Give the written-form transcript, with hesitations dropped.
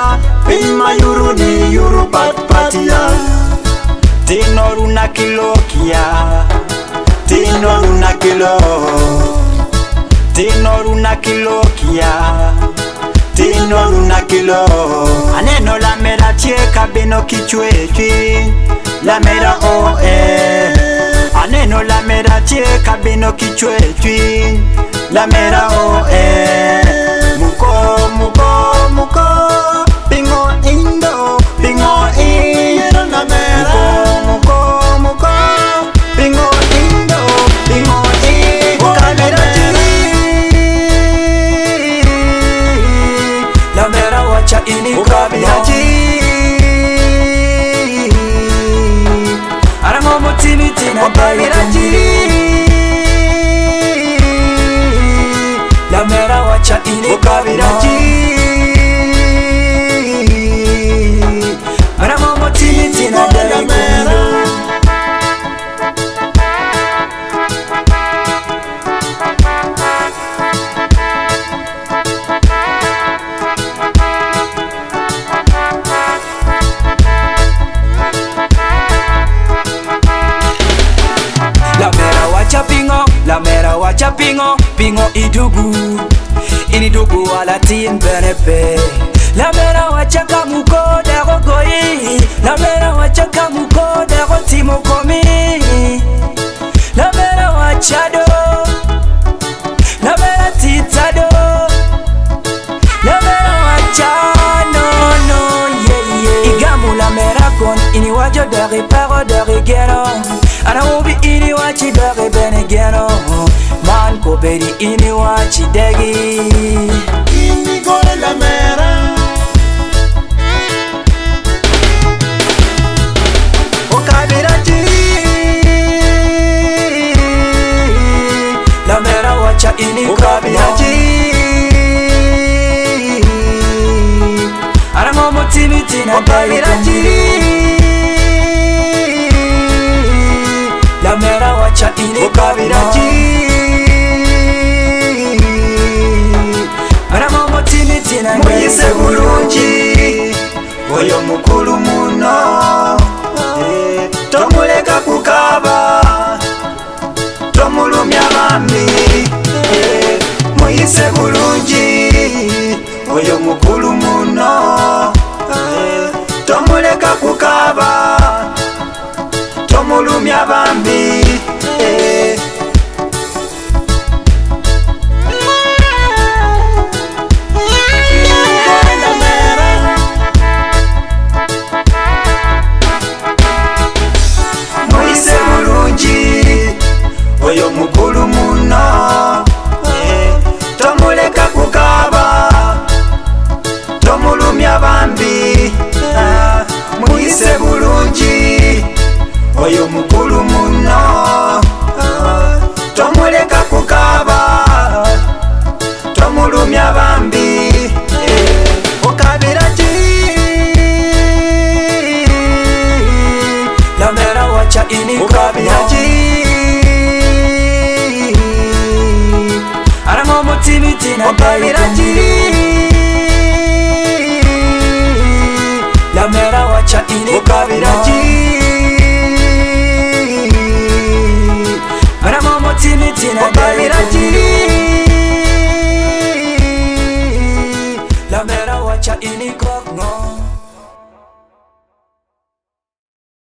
patia Pima yuru ni yuru pat patia Tinoru na kilo kia Tinoru na kilo Tinoru na kilo kia Tinoru na kilo Aneno la mera tie kabino kichwechi La mera Aneno la mera tie kabino kichwechi La mera Muko muko muko Pingo indo Pingo indo La mera Muko muko Pingo indo Pingo indo La mera La mera wacha ini kabinaji Arango motimi tina kabinaji La mera wacha ini kabinaji Arango motimi tina kabinaji La mera wacha pingo, pingo idugu Ini dugu wala tin benepe La mera wacha kamuko dego goi La mera wacha kamuko dego timo komi La mera wacha do La mera tita do La mera wacha no yeah Igamu la mera kon ini wajo dari paro dari gero Ana ubi ini wachi dari bene gero Man ko beri ini wachi degi Ini gore la mera O kabiraji La mera wacha ini kabiraji Ana ngomo timiti na kabiraji La mera wacha ini kabiraji Aramomo timiti na Moyise bulungi Oyo mukulu muno Tomuleka kukaba Tomulumya bambi Moyise bulungi Oyo mukulu muno Tomuleka kukaba Tomulumya bambi Moyise bulungi Oyo mukulu muno Tomuleka kukaba Tomulumya bambi Moyise bulungi Oyo mukulu muno Tomuleka kukaba Tomulumya bambi Okabiraji La mera wacha ini kabiraji Arango motimi tina kabiraji La mera wacha ini kabiraji Arango motimi tina kabiraji La mera wacha ini kokno